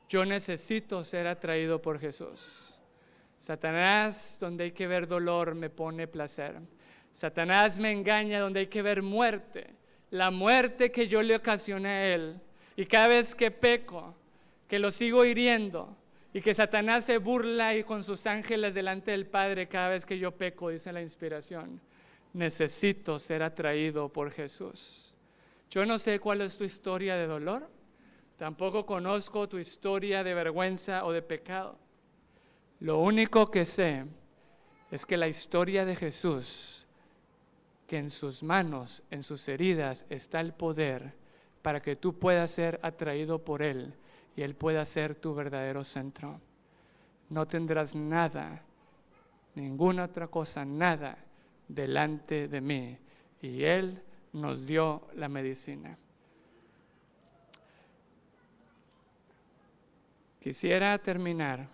Yo necesito ser atraído por Jesús. Satanás, donde hay que ver dolor, me pone placer. Satanás me engaña donde hay que ver muerte. La muerte que yo le ocasioné a él. Y cada vez que peco, que lo sigo hiriendo, y que Satanás se burla y con sus ángeles delante del Padre cada vez que yo peco, dice la inspiración. Necesito ser atraído por Jesús. Yo no sé cuál es tu historia de dolor. Tampoco conozco tu historia de vergüenza o de pecado. Lo único que sé es que la historia de Jesús, que en sus manos, en sus heridas, está el poder para que tú puedas ser atraído por Él y Él pueda ser tu verdadero centro. No tendrás nada, ninguna otra cosa, nada delante de mí. Y Él nos dio la medicina. Quisiera terminar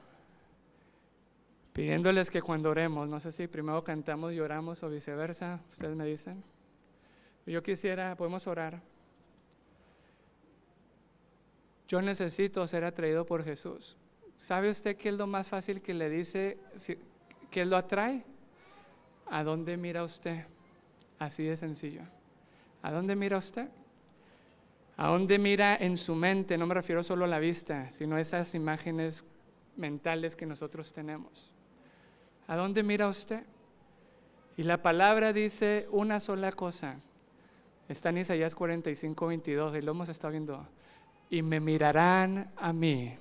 pidiéndoles que cuando oremos, no sé si primero cantamos y oramos o viceversa, ustedes me dicen. Yo quisiera, podemos orar. Yo necesito ser atraído por Jesús. ¿Sabe usted qué es lo más fácil que le dice, que lo atrae? ¿A dónde mira usted? Así de sencillo. ¿A dónde mira usted? ¿A dónde mira en su mente? No me refiero solo a la vista, sino a esas imágenes mentales que nosotros tenemos. ¿A dónde mira usted? Y la palabra dice una sola cosa. Está en Isaías 45:22 y lo hemos estado viendo. Y me mirarán a mí.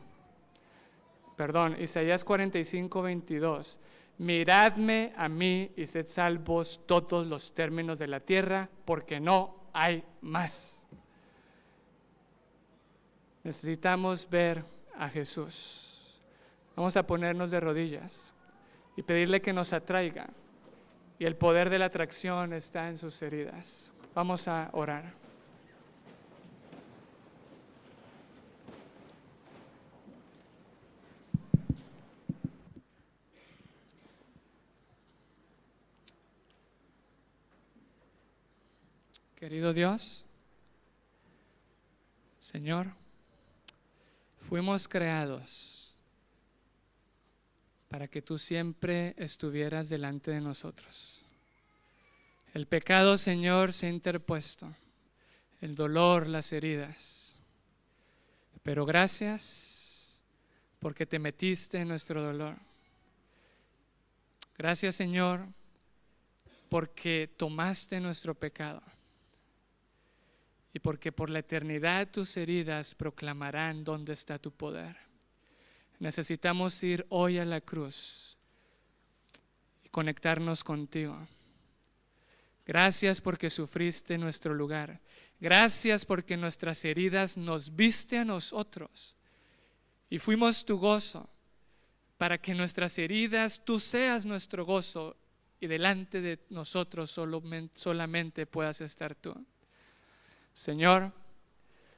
Perdón, Isaías 45:22. Miradme a mí y sed salvos todos los términos de la tierra, porque no hay más. Necesitamos ver a Jesús. Vamos a ponernos de rodillas y pedirle que nos atraiga. Y el poder de la atracción está en sus heridas. Vamos a orar. Querido Dios, Señor, fuimos creados para que tú siempre estuvieras delante de nosotros. El pecado, Señor, se ha interpuesto, el dolor, las heridas. Pero gracias porque te metiste en nuestro dolor. Gracias, Señor, porque tomaste nuestro pecado. Y porque por la eternidad tus heridas proclamarán dónde está tu poder. Necesitamos ir hoy a la cruz y conectarnos contigo. Gracias porque sufriste en nuestro lugar. Gracias porque nuestras heridas nos viste a nosotros. Y fuimos tu gozo. Para que nuestras heridas tú seas nuestro gozo. Y delante de nosotros solamente puedas estar tú. Señor,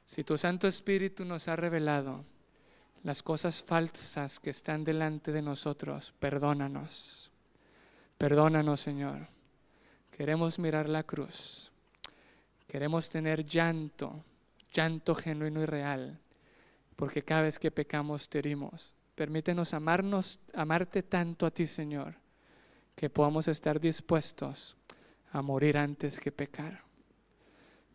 si tu Santo Espíritu nos ha revelado las cosas falsas que están delante de nosotros, perdónanos. Perdónanos, Señor. Queremos mirar la cruz. Queremos tener llanto genuino y real, porque cada vez que pecamos te herimos. Permítenos amarte tanto a ti, Señor, que podamos estar dispuestos a morir antes que pecar.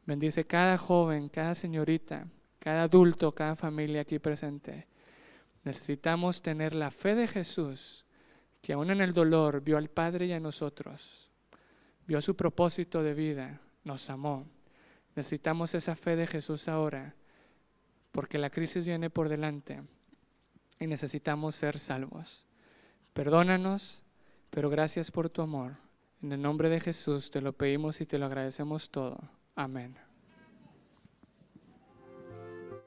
Bendice cada joven, cada señorita, cada adulto, cada familia aquí presente. Necesitamos tener la fe de Jesús, que aún en el dolor vio al Padre y a nosotros, vio su propósito de vida, nos amó. Necesitamos esa fe de Jesús ahora, porque la crisis viene por delante y necesitamos ser salvos. Perdónanos, pero gracias por tu amor. En el nombre de Jesús te lo pedimos y te lo agradecemos todo. Amén.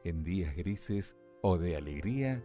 En días grises o de alegría,